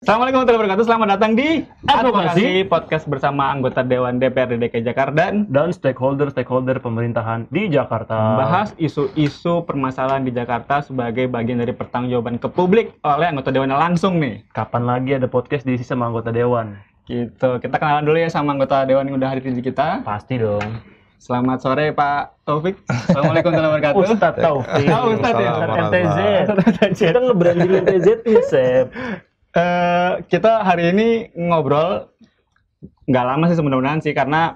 Assalamualaikum warahmatullahi wabarakatuh. Selamat datang di Advokasi Podcast bersama anggota Dewan DPRD DKI Jakarta dan stakeholder pemerintahan di Jakarta. Membahas isu-isu permasalahan di Jakarta sebagai bagian dari pertanggungjawaban ke publik oleh anggota Dewan langsung nih. Kapan lagi ada podcast diisi sama anggota Dewan? Gitu. Kita kenalan dulu ya sama anggota Dewan yang udah hadir di kita. Pasti dong. Selamat sore Pak Taufik. Assalamualaikum warahmatullahi wabarakatuh. Ustadz Taufik. Ustadz ya. MTZ. Kita nge-branding MTZ nih, Sep. Kita hari ini ngobrol nggak lama sih mudah-mudahan sih, karena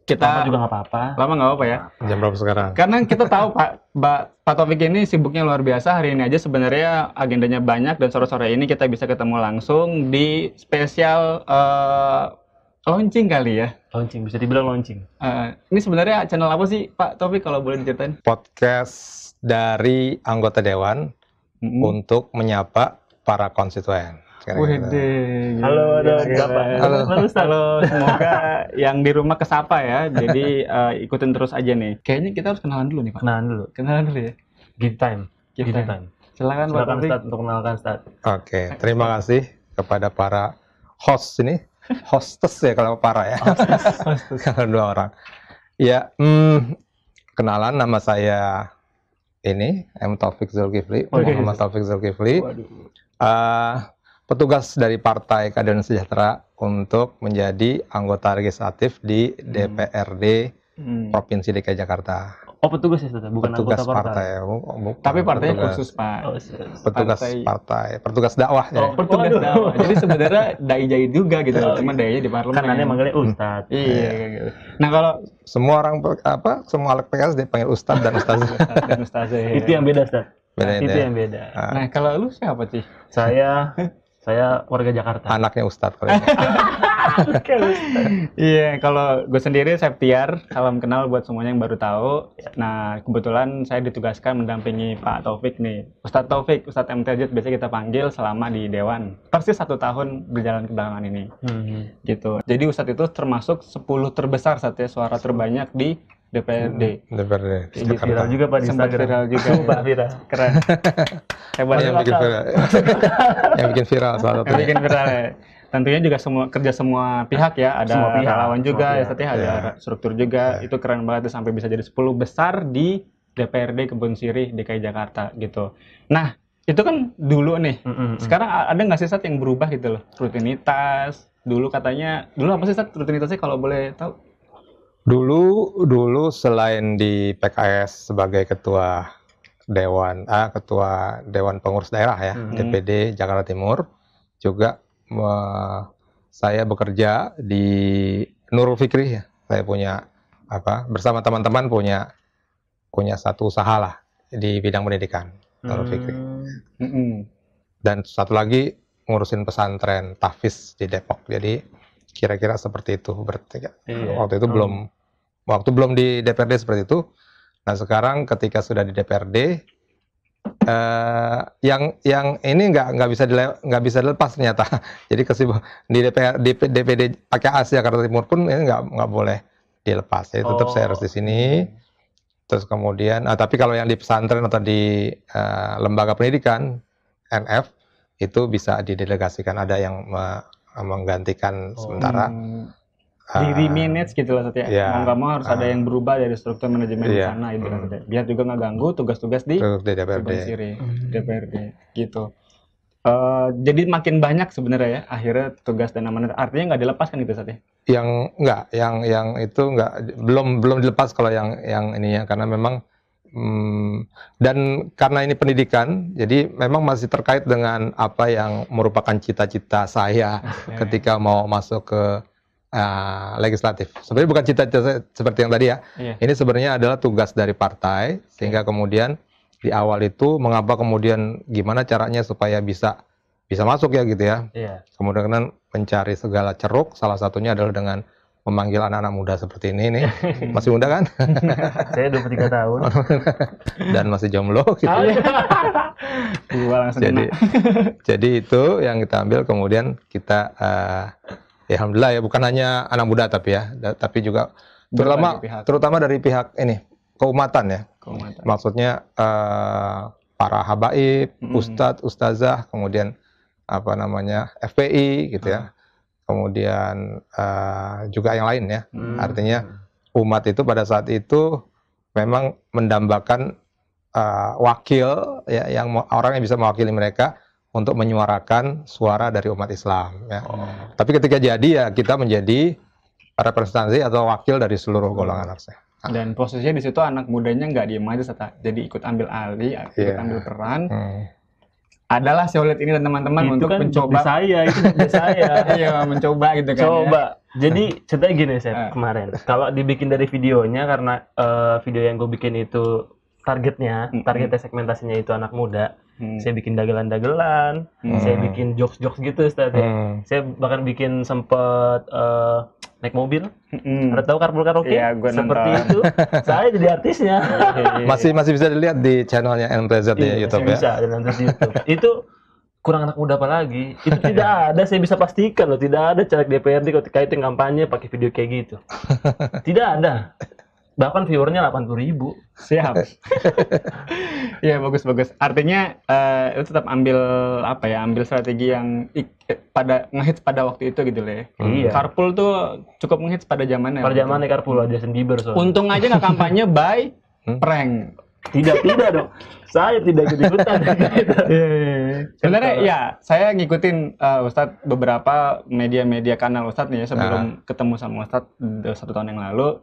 kita lama juga nggak apa-apa. Lama nggak apa-apa ya. Jam berapa sekarang? Karena kita tahu Pak Taufik ini sibuknya luar biasa. Hari ini aja sebenarnya agendanya banyak dan sore-sore ini kita bisa ketemu langsung di spesial launching kali ya. Launching, bisa dibilang launching. Ini sebenarnya channel apa sih Pak Taufik kalau boleh diceritain? Podcast dari anggota Dewan untuk menyapa para konstituen. Halo, Halo, semoga yang di rumah kesapa ya. Jadi ikutin terus aja nih. Kayaknya kita harus kenalan dulu nih Pak. Kenalan dulu ya. Give time. Silakan Pak Taufik Start untuk mengenalkan Start. Oke, terima kasih kepada para host ini. Hostess ya kalau para ya. Kalau dua orang. Ya, kenalan, nama saya ini M. Taufik Zulkifli. Muhammad Taufik Zulkifli. Petugas dari Partai Keadilan Sejahtera untuk menjadi anggota legislatif di DPRD Provinsi DKI Jakarta. Oh, petugas ya, bukan petugas anggota partai. Tapi partainya petugas, khusus Pak. Petugas partai, petugas dakwah. Petugas dakwah. Jadi sebenarnya dai jahit juga gitu, cuma dainya di parlemen. Kan aneh manggilnya Ustadz. Iya. Gitu. Nah kalau semua orang semua anak PKS dipanggil Ustadz dan Ustazah. Itu yang beda, Ustadz. Itu yang beda. Nah kalau lu siapa sih? Saya warga Jakarta. Anaknya Ustadz kalau Iya, kalau gue sendiri Septiar, salam kenal buat semuanya yang baru tahu. Nah, kebetulan saya ditugaskan mendampingi Pak Taufik nih. Ustadz Taufik, Ustadz MTZ biasa kita panggil selama di Dewan. Persis 1 tahun berjalan kebelakangan ini. Gitu. Jadi Ustadz itu termasuk 10 terbesar saatnya suara terbanyak di DPRD. Viral juga Pak di Instagram. Viral juga. Sumpah viral. Keren. Hebat yang bikin viral. Yang bikin viral salah satu. Yang bikin viral ya. Tentunya juga semua pihak ya, ada relawan juga, ya seperti ada struktur juga. Itu keren banget sampai bisa jadi 10 besar di DPRD Kebun Sirih DKI Jakarta gitu. Nah, itu kan dulu nih. Sekarang ada nggak sih Sat yang berubah gitu loh? Rutinitas. Dulu apa sih Sat rutinitasnya kalau boleh tahu? Dulu selain di PKS sebagai ketua Dewan Pengurus Daerah ya, DPD Jakarta Timur, juga saya bekerja di Nurul Fikri ya. Saya punya bersama teman-teman punya satu usaha lah di bidang pendidikan, Nurul Fikri. Dan satu lagi ngurusin pesantren tahfiz di Depok. Jadi kira-kira seperti itu bertiga. Waktu itu belum di DPRD seperti itu. Nah sekarang ketika sudah di DPRD, yang ini nggak bisa dilepas ternyata. Jadi di DPD PKS Jakarta Timur pun ini nggak boleh dilepas. Jadi tetap saya harus di sini. Terus kemudian, tapi kalau yang di pesantren atau di lembaga pendidikan NF itu bisa didelegasikan, ada yang menggantikan sementara. Di manage gitu lah Satya. Mau nggak mau harus ada yang berubah dari struktur manajemen di sana itu kan. Biar juga nggak ganggu tugas-tugas di DPRD gitu. Jadi makin banyak sebenarnya ya akhirnya tugas dan amanat. Artinya nggak dilepas kan itu Satya? Yang itu belum dilepas kalau yang ininya, karena memang dan karena ini pendidikan, jadi memang masih terkait dengan apa yang merupakan cita-cita saya ketika mau masuk ke legislatif. Sebenarnya bukan cita-cita seperti yang tadi ya. Ini sebenarnya adalah tugas dari partai, sehingga kemudian di awal itu mengapa kemudian gimana caranya supaya bisa masuk ya gitu ya. Kemudian mencari segala ceruk, salah satunya adalah dengan memanggil anak-anak muda seperti ini nih. Masih muda kan? Saya 23 tahun. Dan masih jomblo gitu. Jadi itu yang kita ambil, kemudian kita ya alhamdulillah ya, bukan hanya anak muda tapi juga terutama dari pihak ini keumatan ya. Maksudnya para habaib, ustadz, ustazah, kemudian apa namanya FPI gitu ya. Kemudian juga yang lain ya. Artinya umat itu pada saat itu memang mendambakan wakil ya, yang orang yang bisa mewakili mereka untuk menyuarakan suara dari umat Islam ya. Tapi ketika jadi ya kita menjadi representasi atau wakil dari seluruh golongan harusnya. Dan posisinya di situ anak mudanya nggak diem aja, jadi ikut ambil alih, ikut ambil peran. Adalah Solid ini dan teman-teman untuk kan mencoba saya, itu saya. Iya, mencoba gitu kan. Coba. Jadi ceritanya gini saya kemarin. Kalau dibikin dari videonya, karena video yang gue bikin itu targetnya segmentasinya itu anak muda. Saya bikin dagelan-dagelan, saya bikin jokes-jokes gitu Ustaz ya. Saya bahkan bikin sempet naik mobil. Ada tahu Carpool Karaoke? Iya, gue seperti nonton. itu. Saya jadi artisnya. Masih bisa dilihat di channelnya NTZ di YouTube ya. Bisa, dan nanti di YouTube. Itu kurang anak muda apa lagi? Itu tidak ada, saya bisa pastikan loh, tidak ada caleg DPRD ketika itu kampanye pakai video kayak gitu. Tidak ada. Bahkan viewernya 80.000. Siap. Iya, bagus. Artinya itu tetap ambil apa ya? Ambil strategi yang pada ngehits pada waktu itu gitu loh ya. Iya. Carpool tuh cukup ngehits pada zamannya. Pada zamannya Carpool Justin Bieber soalnya. Untung aja nggak kampanye by prank. Tidak dong. Saya tidak ikut-ikutan. Sebenarnya ya, saya ngikutin Ustadz beberapa media-media kanal Ustadz nih ya, sebelum ketemu sama Ustadz 1 tahun yang lalu.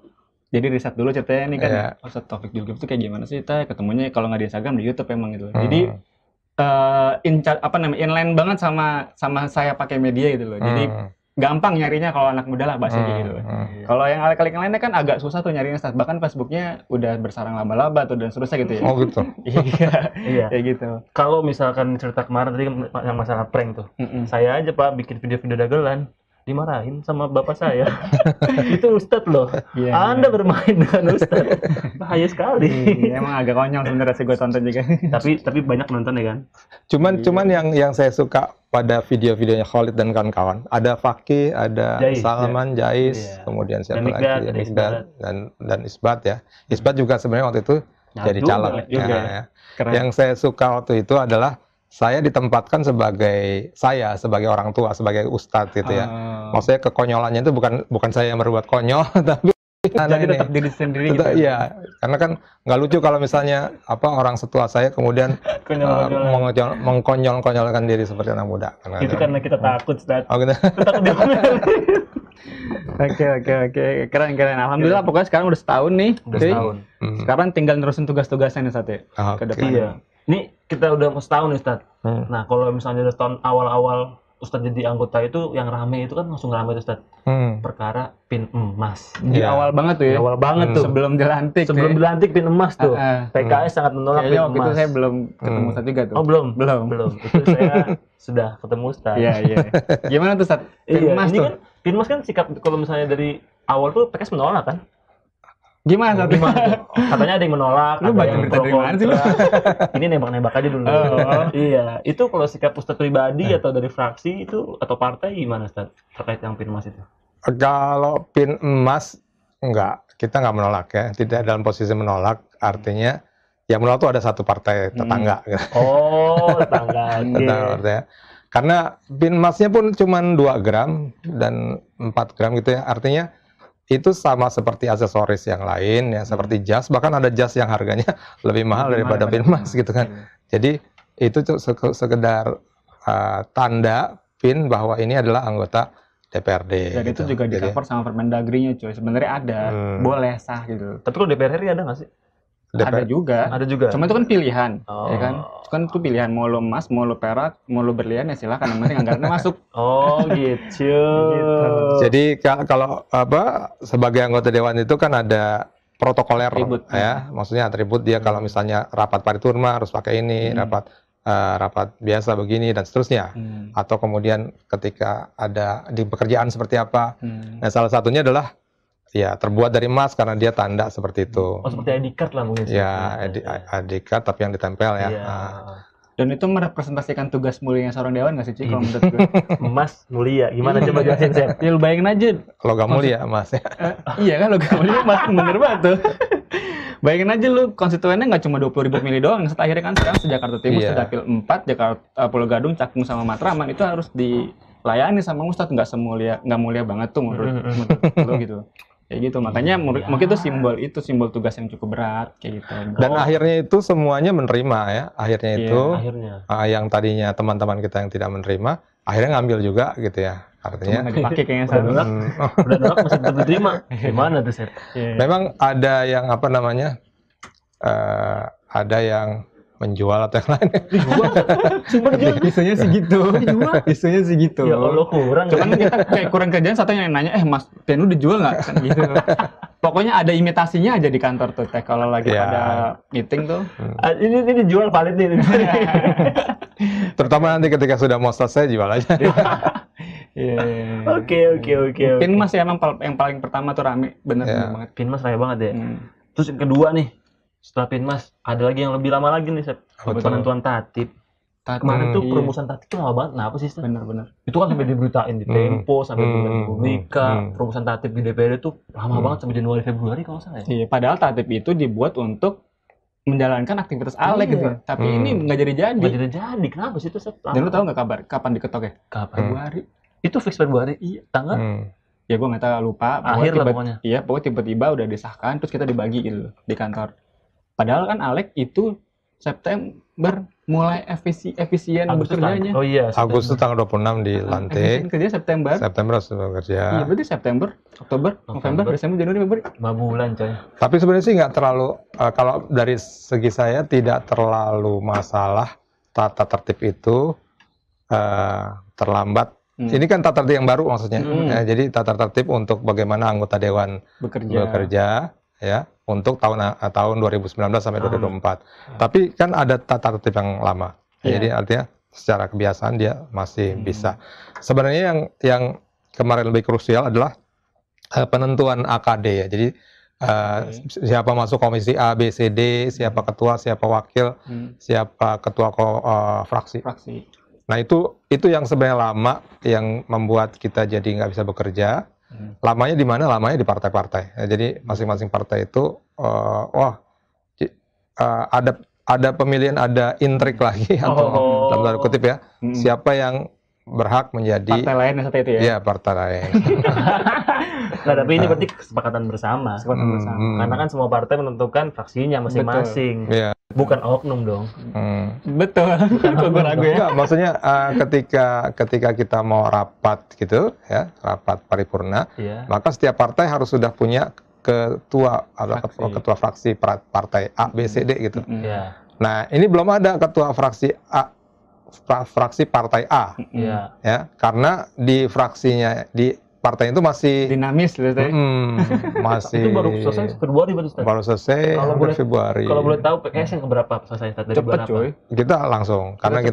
Jadi riset dulu ceritanya nih kan, Ustadz Taufik Julkif itu kayak gimana sih? Kita ketemunya kalau nggak di Instagram di YouTube emang gitu. Jadi inline banget sama saya pakai media gitu loh. Jadi gampang nyarinya kalau anak muda lah bahasanya gitu. Kalau yang alek-alek yang lainnya kan agak susah tuh nyarinya, bahkan Facebooknya udah bersarang laba-laba tuh dan seterusnya gitu ya. Oh gitu. Iya, kayak gitu. Kalau misalkan cerita kemarin tadi yang masalah prank tuh, saya aja Pak bikin video-video dagelan, dimarahin sama bapak saya. Itu Ustadz loh. Anda bermain dengan Ustadz. Bahaya sekali. Emang agak konyol sebenarnya sih gue tonton juga. tapi banyak nonton ya kan. Cuman yang saya suka pada video-videonya Khalid dan kawan-kawan, ada Fakih, ada Salman, Jais, kemudian siapa lagi, Mikdad dan Isbat ya. Isbat juga sebenarnya waktu itu jadi caleg ya. Yang saya suka waktu itu adalah saya ditempatkan sebagai orang tua, sebagai ustadz gitu ya. Maksudnya kekonyolannya itu bukan saya yang berbuat konyol, tapi jadi tetap diri sendiri gitu. Iya, karena kan nggak lucu kalau misalnya orang setua saya kemudian mengkonyol-konyolkan diri seperti anak muda. Itu karena kita takut, Ustaz. Oh gitu. Oke. Keren. Alhamdulillah pokoknya sekarang udah setahun nih. Udah setahun. Sekarang tinggal nerusin tugas-tugasnya nih Ustaz ya. Ke depan. Iya. Ini kita udah mau setahun nih Ustaz. Nah kalau misalnya udah setahun awal-awal Ustaz jadi anggota itu yang rame itu kan langsung rame tuh Ustaz. Perkara pin emas. Di awal banget tuh ya. Awal banget tuh. Sebelum dilantik pin emas tuh. PKS sangat menolak pin emas. Waktu itu saya belum ketemu Ustaz juga tuh. Oh belum. Itu saya sudah ketemu Ustaz. Iya. Gimana tuh Ustaz? Pin emas tuh. Kan, pin emas kan sikap kalau misalnya dari awal tuh PKS menolak kan. Gimana tuh? Katanya ada yang menolak. Lu baca berita dari mana sih lu? Ini nembak-nembak aja dulu. Iya. Itu kalau sikap Ustaz pribadi atau dari fraksi itu atau partai gimana Ustaz terkait yang pin emas itu? Kalau pin emas enggak, kita nggak menolak ya. Tidak dalam posisi menolak. Artinya yang menolak itu ada satu partai tetangga. Oh, tetangga. Ya. Karena pin emasnya pun cuma 2 gram dan 4 gram gitu ya. Artinya itu sama seperti aksesoris yang lain ya, seperti jas, bahkan ada jas yang harganya lebih mahal daripada pin emas gitu kan. Jadi itu sekedar tanda pin bahwa ini adalah anggota DPRD. Dan gitu. itu juga di-cover sama Permendagri-nya cuy. Sebenarnya ada, boleh sah gitu. Tapi kalau DPRD ada nggak sih? Ada juga. Cuma itu kan pilihan, ya kan? Itu kan pilihan, mau lo emas, mau lo perak, mau lo berlian ya silakan, yang penting anggarannya masuk. Oh gitu. Jadi kalau sebagai anggota dewan itu kan ada protokoler ya, maksudnya atribut dia kalau misalnya rapat paripurna harus pakai ini, rapat biasa begini dan seterusnya. Atau kemudian ketika ada di pekerjaan seperti apa. Nah, salah satunya adalah ya terbuat dari emas karena dia tanda seperti itu. Oh, seperti ID card lah mungkin. Ya, ID card tapi yang ditempel ya. Dan itu merepresentasikan tugas mulianya seorang dewan nggak sih, Ci? Kalau menurut gue. Emas mulia. Gimana coba jelasin, Sep? Ya lu bayangin aja. Logam mulia emas ya. Iya kan, logam mulia emas, bener banget tuh. Bayangin aja lu konstituennya nggak cuma 20.000 pemilih doang. Akhirnya kan sekarang Jakarta Timur sudah Dapil 4, Jakarta Pulau Gadung, Cakung sama Matraman itu harus dilayani sama Ustadz. Nggak mulia banget tuh menurut lu gitu. Kayak gitu. Makanya mungkin itu simbol tugas yang cukup berat kayak gitu. Dan akhirnya itu semuanya menerima ya. Akhirnya itu yang tadinya teman-teman kita yang tidak menerima, akhirnya ngambil juga gitu ya. Artinya nggak dipakai kayaknya udah nolak masih tetap diterima. Gimana tuh, Seth? Memang ada yang ada yang menjual atau yang lain. Isunya sih gitu. Ya Allah, kurang. Cuman kita kayak kurang kerjaan, satu yang nanya, Mas, pen lu dijual nggak? Kan gitu. Pokoknya ada imitasinya aja di kantor tuh, Teh. Kalau lagi pada meeting tuh. Ini dijual valid nih. Terutama nanti ketika sudah mau selesai, jual aja. Oke. Pinmas ya emang yang paling pertama tuh rame, bener banget. Pinmas rame banget ya. Terus yang kedua nih, setelah Pinmas ada lagi yang lebih lama lagi nih, Seth. Penentuan tatib. Kemarin tuh perumusan tatib tuh lama banget. Kenapa sih, Seth? Bener. Itu kan sampai diberitain di Tempo, sampai bulan Republika. Perumusan tatib di DPRD tuh lama banget sampai Januari Februari kalau nggak salah ya. Iya, padahal tatib itu dibuat untuk menjalankan aktivitas ALEK gitu. Tapi ini nggak jadi-jadi. Nggak jadi. Kenapa sih itu, Seth? Dan lu tahu nggak kabar kapan diketok ya? Februari. Itu fix Februari. Iya, tanggal? Ya gue nggak tahu, lupa. Akhir lah pokoknya. Iya, pokoknya tiba-tiba udah disahkan, terus kita dibagi gitu di kantor. Padahal kan ALEK itu September mulai efisien bekerjanya. Oh iya. Agustus tanggal 26 dilantik. Efisien kerja September. September sudah kerja. Iya, berarti September, Oktober, November, Desember, Januari, Februari. 5 bulan, coy. Tapi sebenarnya sih nggak terlalu, kalau dari segi saya tidak terlalu masalah tata tertib itu terlambat. Ini kan tata tertib yang baru maksudnya. Ya, jadi tata tertib untuk bagaimana anggota dewan bekerja ya untuk tahun 2019 sampai 2024. Tapi kan ada tata tertib yang lama. Jadi artinya secara kebiasaan dia masih bisa. Sebenarnya yang kemarin lebih krusial adalah penentuan AKD ya. Jadi siapa masuk komisi A, B, C, D, siapa ketua, siapa wakil, siapa ketua fraksi. Nah itu yang sebenarnya lama yang membuat kita jadi nggak bisa bekerja. Lamanya di mana? Lamanya di partai-partai. Ya, jadi masing-masing partai itu ada pemilihan, ada intrik lagi atau dalam tanda kutip ya. Siapa yang berhak menjadi partai lain seperti itu ya? Iya, partai lain. Nah, tapi ini berarti kesepakatan bersama. Karena kan semua partai menentukan fraksinya masing-masing. Bukan oknum dong. Betul. Kok gue ragu ya? Enggak, maksudnya ketika kita mau rapat gitu ya, rapat paripurna, maka setiap partai harus sudah punya ketua atau ketua fraksi partai A, B, C, D gitu. Nah, ini belum ada ketua fraksi A, fraksi partai A. Ya, karena di fraksinya di partai itu masih dinamis gitu. Masih itu baru selesai Februari baru selesai Februari. Kalau boleh tahu PKS yang keberapa selesai dari bulan apa? Coy. Kita langsung karena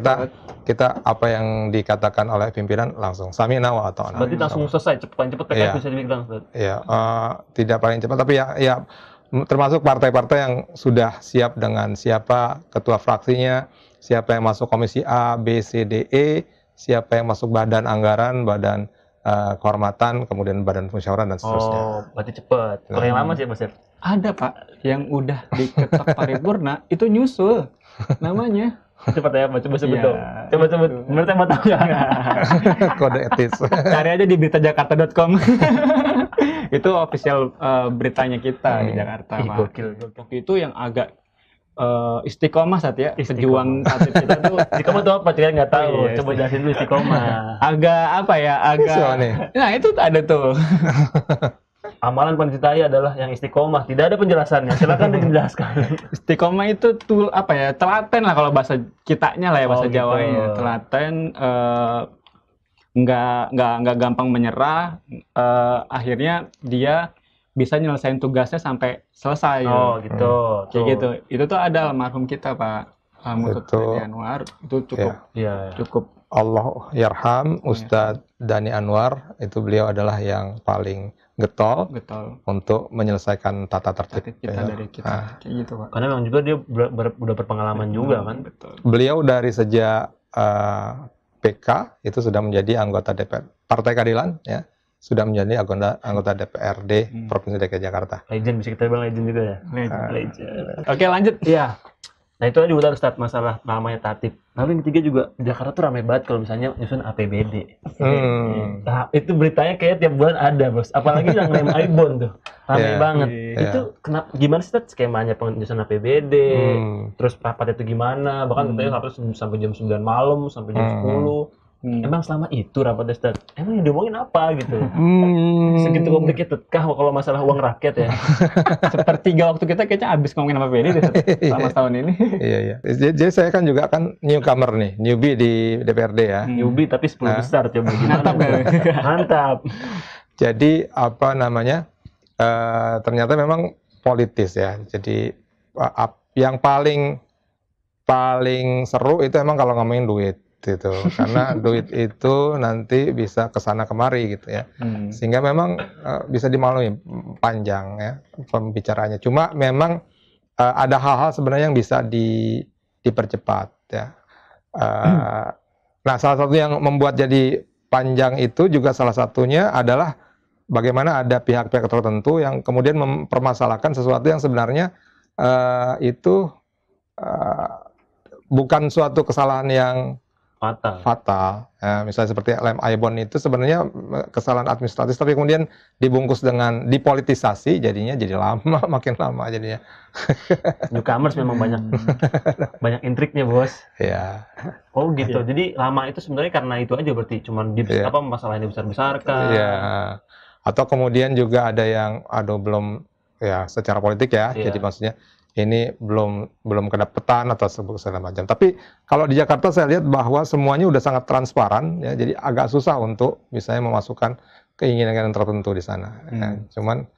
kita apa yang dikatakan oleh pimpinan langsung samina wa ata'na. Berarti langsung selesai paling cepat PKS bisa dibilang. Iya, tidak paling cepat tapi ya termasuk partai-partai yang sudah siap dengan siapa ketua fraksinya, siapa yang masuk komisi A, B, C, D, E, siapa yang masuk badan anggaran, badan kehormatan, kemudian badan musyawarah dan seterusnya. Oh, berarti cepat. Kalau yang lama sih, Mas. Ada, Pak, yang udah diketok paripurna itu nyusul namanya. Cepat ya, coba sebut dong. Coba sebut. Menurut mau tahu nggak? Kode etis. Cari aja di beritajakarta.com. Itu official beritanya kita di Jakarta. Gokil. Itu yang agak istiqomah saat ya, pejuang tatib kita tuh. Istiqomah tuh apa? Kalian nggak tahu. Coba jelasin dulu istiqomah. Agak apa ya? Nah itu ada tuh. Amalan Pancitaya adalah yang istiqomah. Tidak ada penjelasannya. Silakan dijelaskan. Istiqomah itu tuh apa ya? Telaten lah kalau bahasa kitanya lah ya, bahasa Jawanya. Telaten, nggak gampang menyerah. Akhirnya dia bisa nyelesain tugasnya sampai selesai. Oh gitu. Kayak gitu. Itu tuh ada almarhum kita, Pak Dani Anwar. Itu cukup. Allah yarham Ustadz Dani Anwar, itu beliau adalah yang paling getol untuk menyelesaikan tata tertib kita dari kita. Kayak gitu, Pak. Karena memang juga dia udah berpengalaman juga kan. Betul. Beliau dari sejak PK itu sudah menjadi anggota DPR Partai Keadilan ya. sudah menjadi anggota DPRD Provinsi DKI Jakarta. Legend, bisa kita bilang legend juga ya. Legend. Oke, lanjut. Iya. Nah itu aja udah start masalah namanya tatip. Lalu yang ketiga juga Jakarta tuh ramai banget kalau misalnya nyusun APBD. Nah, itu beritanya kayak tiap bulan ada bos. Apalagi yang name Aibon tuh ramai banget. Itu kenapa? Gimana sih skemanya penyusunan APBD? Terus rapat itu gimana? Bahkan katanya rapat sampai jam 9 malam sampai jam 10. Emang selama itu rapat Ustaz? Emang yang diomongin apa gitu? Segitu complicated kah kalau masalah uang rakyat ya? Sepertiga waktu kita kayaknya habis ngomongin apa ini selama setahun ini. Iya. Jadi saya kan juga kan newcomer nih, newbie di DPRD ya. Newbie tapi 10 besar coba gimana? Mantap. Jadi apa namanya? Ternyata memang politis ya. Jadi yang paling seru itu emang kalau ngomongin duit. Gitu. Karena duit itu nanti bisa kesana kemari gitu ya, sehingga memang bisa dimaklumi panjang ya pembicaraannya. Cuma memang ada hal-hal sebenarnya yang bisa dipercepat ya. Nah, salah satu yang membuat jadi panjang itu juga salah satunya adalah bagaimana ada pihak-pihak tertentu yang kemudian mempermasalahkan sesuatu yang sebenarnya itu bukan suatu kesalahan yang fatal. Ya, misalnya seperti lem Aibon itu sebenarnya kesalahan administratif, tapi kemudian dibungkus dengan dipolitisasi, jadinya jadi lama, makin lama jadinya. Newcomers memang banyak intriknya bos. Ya. Oh gitu. Jadi lama itu sebenarnya karena itu aja berarti, cuman masalahnya dibesar-besarkan. Iya. Atau kemudian juga ada yang belum ya secara politik ya. Jadi maksudnya ini belum kedapetan atau segala macam. Tapi kalau di Jakarta saya lihat bahwa semuanya udah sangat transparan ya, jadi agak susah untuk misalnya memasukkan keinginan tertentu di sana. Ya. Cuman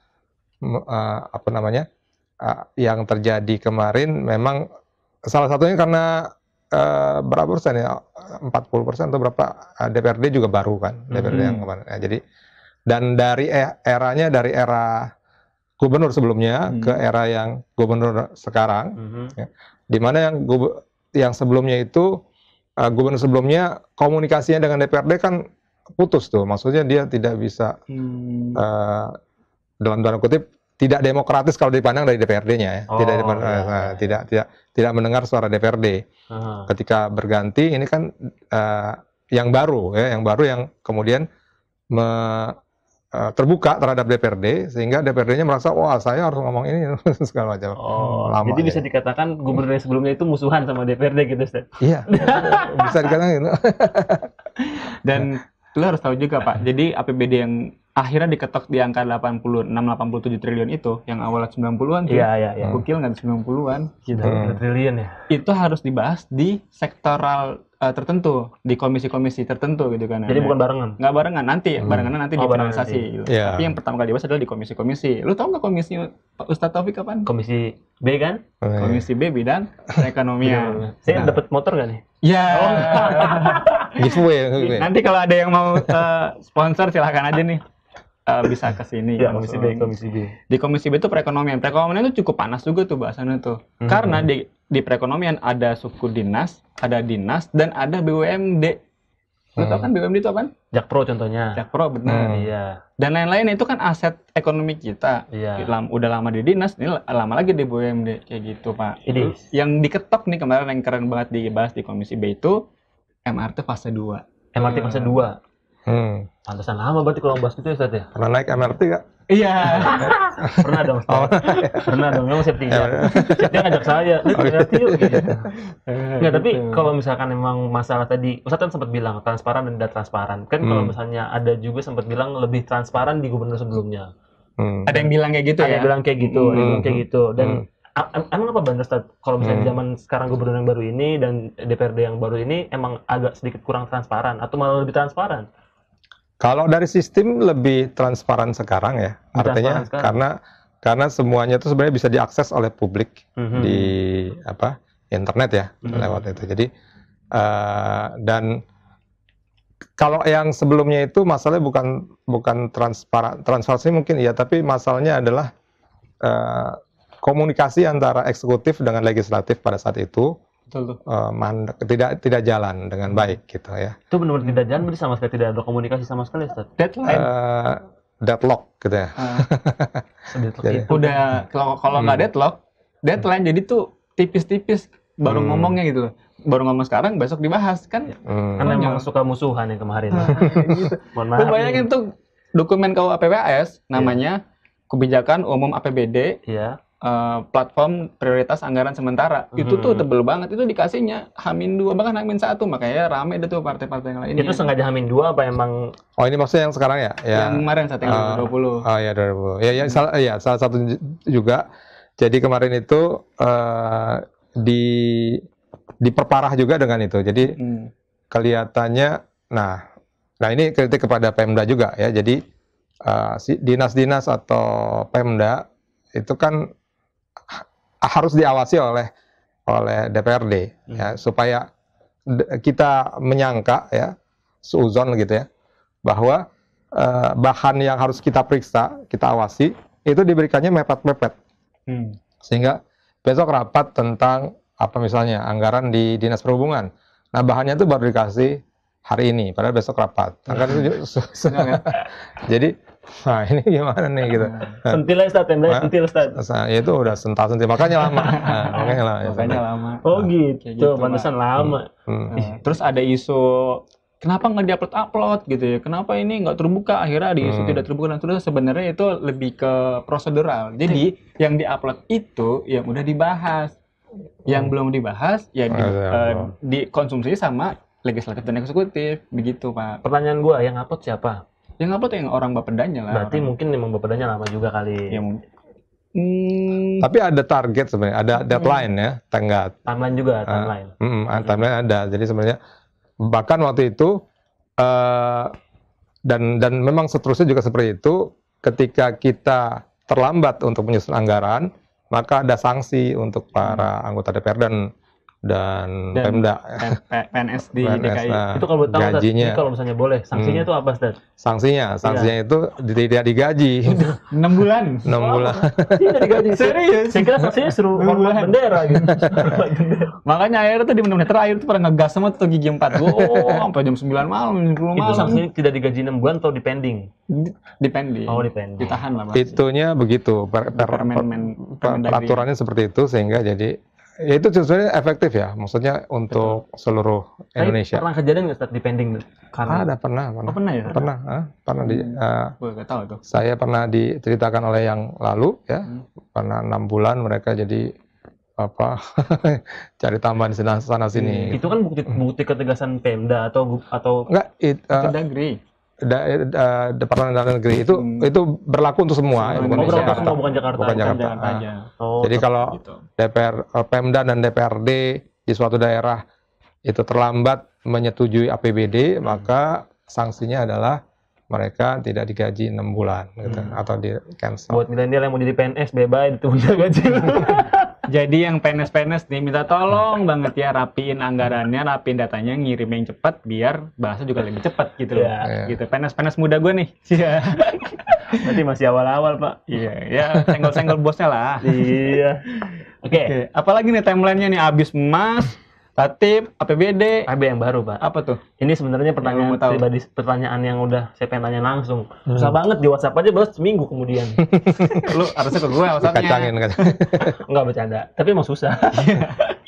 yang terjadi kemarin memang salah satunya karena berapa persen ya, 40% atau berapa DPRD juga baru kan, DPRD yang kemarin. Ya, jadi dan dari dari era gubernur sebelumnya ke era yang gubernur sekarang, ya, di mana yang sebelumnya itu gubernur sebelumnya komunikasinya dengan DPRD kan putus tuh, maksudnya dia tidak bisa dalam tanda kutip tidak demokratis kalau dipandang dari DPRD-nya ya, tidak mendengar suara DPRD. Ketika berganti ini kan yang baru yang kemudian terbuka terhadap DPRD, sehingga DPRD-nya merasa wah saya harus ngomong ini segala macam. Jadi bisa dikatakan gubernur sebelumnya itu musuhan sama DPRD gitu, Ustaz? Iya, bisa dikatakan gitu. Dan lu harus tahu juga Pak, jadi APBD yang akhirnya diketok di angka 86-87 triliun itu, yang awalnya 90-an tuh, gokil nggak 90-an, triliun ya. Itu harus dibahas di sektoral tertentu, di komisi-komisi tertentu gitu kan. Jadi bukan barengan? Nggak barengan, barengannya nanti difinalisasi. Gitu. Tapi yang pertama kali dibahas adalah di komisi-komisi. Lu tau nggak komisi Ustadz Taufik kapan? Komisi B kan? Komisi B bidang perekonomian. Saya dapat motor nggak nih? Ya. Giveaway. Nanti kalau ada yang mau sponsor silahkan aja nih. Bisa ke sini komisi B. Di komisi B itu perekonomian itu cukup panas juga tuh bahasannya tuh. Karena di perekonomian ada suku dinas, ada dinas, dan ada BUMD. Lu tau kan BUMD itu apa? Jakpro contohnya. Jakpro benar. Iya. Dan lain-lain itu kan aset ekonomi kita. Iya. Udah lama di dinas, ini lama lagi di BUMD kayak gitu Pak. Yang diketok nih kemarin yang keren banget dibahas di komisi B itu MRT fase 2. MRT fase 2. Pantesan lama berarti kalau bahas itu ya Ustaz ya? Pernah naik MRT nggak? Iya. Pernah dong Ustaz. Pernah dong, memang Septia ngajak saya, MRT yuk gitu. Nggak, tapi kalau misalkan emang masalah tadi, Ustaz kan sempat bilang transparan dan tidak transparan. Kan kalau misalnya ada juga sempat bilang lebih transparan di gubernur sebelumnya. Ada yang bilang kayak gitu ada ya? Yang bilang kayak gitu, ada yang bilang kayak gitu. Dan emang apa benar Ustaz? Kalau misalnya zaman sekarang gubernur yang baru ini dan DPRD yang baru ini emang agak sedikit kurang transparan atau malah lebih transparan? Kalau dari sistem lebih transparan sekarang ya, artinya karena semuanya itu sebenarnya bisa diakses oleh publik di internet ya lewat itu. Jadi dan kalau yang sebelumnya itu masalahnya bukan transparansi mungkin iya, tapi masalahnya adalah komunikasi antara eksekutif dengan legislatif pada saat itu Betul tuh. tidak jalan dengan baik gitu ya. Itu benar-benar tidak jalan, berarti sama sekali tidak ada komunikasi sama sekali, Ustaz. Deadline. Deadlock gitu ya. Jadi, Udah kalau nggak deadline jadi tuh tipis-tipis baru ngomongnya gitu loh. Baru ngomong sekarang, besok dibahas kan. Karena emang suka musuhan yang kemarin. Gitu. Mohon maaf. Bayangin tuh dokumen KUA PPAS namanya Kebijakan Umum APBD. Iya. Platform prioritas anggaran sementara. Itu tuh tebel banget. Itu dikasihnya H-2 bahkan H-1, makanya rame deh tuh partai-partai yang lain. Itu sengaja H-2 apa emang? Oh, ini maksudnya yang sekarang ya? Yang kemarin saat yang 2020. Oh ya 2020. Salah satu juga. Jadi kemarin itu diperparah juga dengan itu. Jadi kelihatannya, nah ini kritik kepada Pemda juga ya. Jadi dinas-dinas atau Pemda itu kan harus diawasi oleh DPRD ya, supaya kita menyangka ya, seuzon gitu ya, bahwa bahan yang harus kita periksa, kita awasi itu diberikannya mepet-mepet. Sehingga besok rapat tentang apa misalnya anggaran di Dinas Perhubungan. Nah, bahannya itu baru dikasih hari ini, padahal besok rapat. Anggaran itu jadi nah ini gimana nih gitu. Sentil Ustaz, sentil Ustaz. Nah, itu udah sentil makanya lama. Makanya lama. Oh gitu, pantesan lama. Terus ada isu kenapa nggak diupload gitu ya? Kenapa ini nggak terbuka? Akhirnya ada isu tidak terbuka dan terus sebenarnya itu lebih ke prosedural. Jadi yang diupload itu yang udah dibahas. Yang belum dibahas ya dikonsumsi sama legislatif dan eksekutif, begitu Pak. Pertanyaan gua, yang upload siapa? Yang upload yang orang Bapedanya lah. Berarti mungkin memang Bapedanya lama juga kali. Ya mungkin. Tapi ada target sebenarnya, ada deadline ya, tenggat. Timeline juga, timeline. Timeline ada. Jadi sebenarnya bahkan waktu itu dan memang seterusnya juga seperti itu. Ketika kita terlambat untuk menyusun anggaran, maka ada sanksi untuk para anggota DPR dan Pemda, PNS di DKI. Itu kalau tahu, gajinya. Kalau misalnya boleh, sanksinya itu apa, Ustaz? Sanksinya itu tidak digaji. 6 bulan. 6 bulan. Tidak digaji. Serius? Saya kira sanksinya suruh hormat bendera gitu. Makanya akhirnya tuh di menit-menit terakhir tuh pada ngegas semua tuh gigi 4. Sampai jam 9 malam, jam 10 malam. Itu sanksinya tidak digaji 6 bulan atau dipending? Dipending. Oh, dipending. Ditahan lah, Pak. Itunya begitu. Peraturannya seperti itu sehingga jadi ya itu sebenarnya efektif ya, maksudnya untuk seluruh Indonesia. Pernah kejadian nggak Ustaz dipending? Ada pernah. Oh, pernah ya? Pernah Gue nggak tahu tuh. Saya pernah diceritakan oleh yang lalu ya, pernah 6 bulan mereka jadi apa cari tambahan sana sini. Itu kan bukti ketegasan Pemda atau enggak Kemendagri. Departemen Dalam Negeri itu berlaku untuk semua, bukan Jakarta. Bukan Jakarta. Jadi kalau gitu. Pemda dan DPRD di suatu daerah itu terlambat menyetujui APBD, maka sanksinya adalah mereka tidak digaji 6 bulan gitu, atau di cancel. Buat milenial yang mau jadi PNS bebas ditunda gaji. Jadi yang PNS nih minta tolong banget ya rapiin anggarannya, rapiin datanya, ngirim yang cepat biar bahasa juga lebih cepat gitu loh. Gitu. PNS muda gue nih. Iya. Berarti masih awal-awal, Pak. Iya, ya senggol-senggol bosnya lah. Iya. Oke. Apalagi nih timelinenya nih abis emas, Tatip, APBD. AB yang baru, Pak. Apa tuh? Ini sebenarnya pertanyaan pribadi, pertanyaan yang udah saya pengen tanya langsung. Susah banget di WhatsApp aja baru seminggu kemudian. Lu harusnya ke gue WhatsApp-nya. Kacangin. Enggak bercanda, tapi emang susah.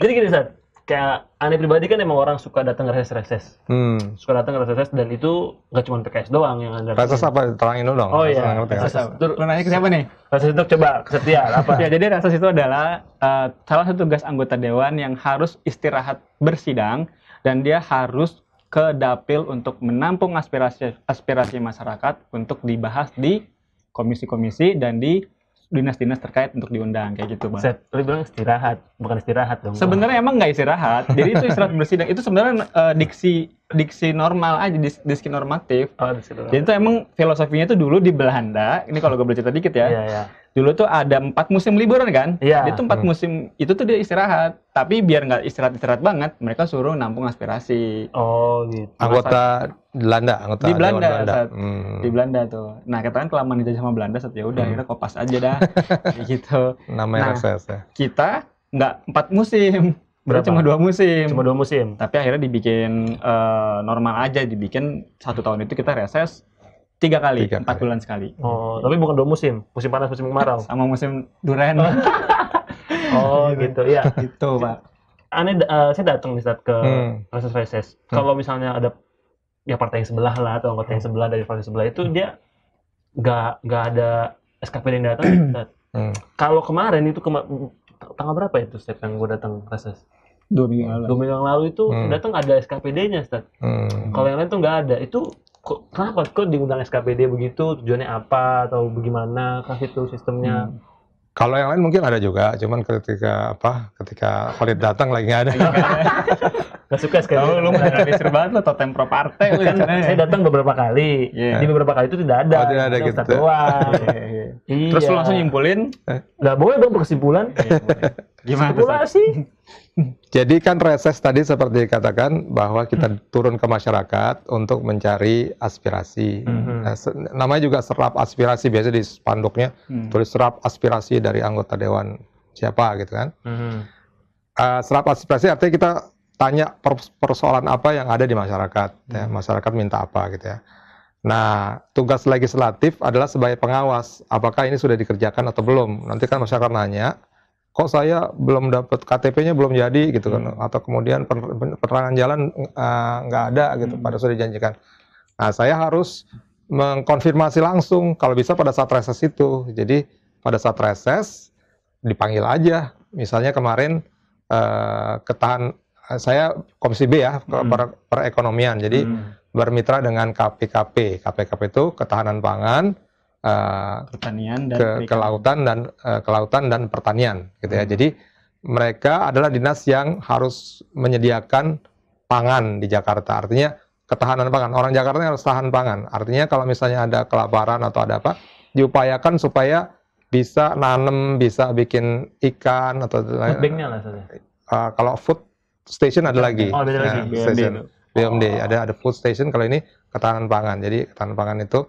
Jadi gini, Ustaz. Kayak aneh pribadi kan emang orang suka datang ke reses-reses. Suka datang ke reses dan itu nggak cuma PKS doang yang ada. Reses apa? Terangin dulu dong. Oh iya. Lu nanya ke siapa nih? Reses itu coba Setia apa? Ya, jadi reses itu adalah salah satu tugas anggota dewan yang harus istirahat bersidang dan dia harus ke dapil untuk menampung aspirasi masyarakat untuk dibahas di komisi-komisi dan di dinas-dinas terkait untuk diundang kayak gitu, Bang. Lu bilang istirahat, bukan istirahat dong. Sebenarnya emang nggak istirahat. Jadi itu istirahat bersidang. Itu sebenarnya diksi normal aja, diksi normatif. Jadi itu emang filosofinya itu dulu di Belanda. Ini kalau gue boleh cerita dikit ya. Iya. Dulu tuh ada 4 musim liburan kan? Iya. Itu 4 musim itu tuh dia istirahat. Tapi biar nggak istirahat banget, mereka suruh nampung aspirasi. Oh gitu. Anggota Belanda, di Belanda. Di Belanda tuh. Nah, katakan kelamaan dijajah sama Belanda, ya udah akhirnya kopas aja dah. Kayak gitu. Namanya reses ya. Kita nggak 4 musim. Berapa? Cuma 2 musim. Cuma 2 musim. Tapi akhirnya dibikin normal aja, dibikin 1 tahun itu kita reses 3 kali, 4 bulan sekali. Oh, tapi bukan 2 musim panas, musim kemarau. Sama musim durian. Oh, gitu ya. Itu, Pak. Aneh, saya datang nih saat ke reses. Kalau misalnya ada ya partai yang sebelah lah atau anggota yang sebelah dari fraksi sebelah itu dia nggak ada SKPD yang datang. Kalau kemarin itu tanggal berapa itu Step yang gue datang reses? 2 minggu lalu. 2 minggu yang lalu itu datang ada SKPD-nya, Step. Kalau yang lain tuh nggak ada. Itu kenapa kok diundang SKPD begitu? Tujuannya apa atau bagaimana? Kah itu sistemnya? Kalau yang lain mungkin ada juga, cuman ketika Khalid datang lagi nggak ada. Gak suka sekali. Lu menganalisir banget lo totem pro partai. Kan saya datang beberapa kali. Di beberapa kali itu tidak ada. Oh, tidak ada gitu. Iya. Terus lu langsung nyimpulin? Nggak boleh dong berkesimpulan. Gimana? Spekulasi. Jadi kan reses tadi seperti dikatakan bahwa kita turun ke masyarakat untuk mencari aspirasi. Namanya juga serap aspirasi, biasa di spanduknya tulis serap aspirasi dari anggota dewan siapa gitu kan. Serap aspirasi artinya kita tanya persoalan apa yang ada di masyarakat. Ya, masyarakat minta apa gitu ya. Nah, tugas legislatif adalah sebagai pengawas. Apakah ini sudah dikerjakan atau belum? Nanti kan masyarakat nanya, kok saya belum dapat KTP-nya belum jadi gitu kan, atau kemudian penerangan jalan nggak ada gitu, pada sudah dijanjikan. Nah, saya harus mengkonfirmasi langsung kalau bisa pada saat reses itu. Jadi pada saat reses dipanggil aja. Misalnya kemarin saya Komisi B ya, perekonomian. Jadi bermitra dengan KPKP. KPKP itu ketahanan pangan, pertanian dan kelautan dan pertanian gitu ya. Jadi mereka adalah dinas yang harus menyediakan pangan di Jakarta. Artinya ketahanan pangan. Orang Jakarta harus tahan pangan. Artinya kalau misalnya ada kelaparan atau ada apa, diupayakan supaya bisa nanam, bisa bikin ikan atau food bank-nya lah saja. Kalau food station ada lagi. Oh, beda lagi. BUMD. Ada food station, kalau ini ketahanan pangan. Jadi ketahanan pangan itu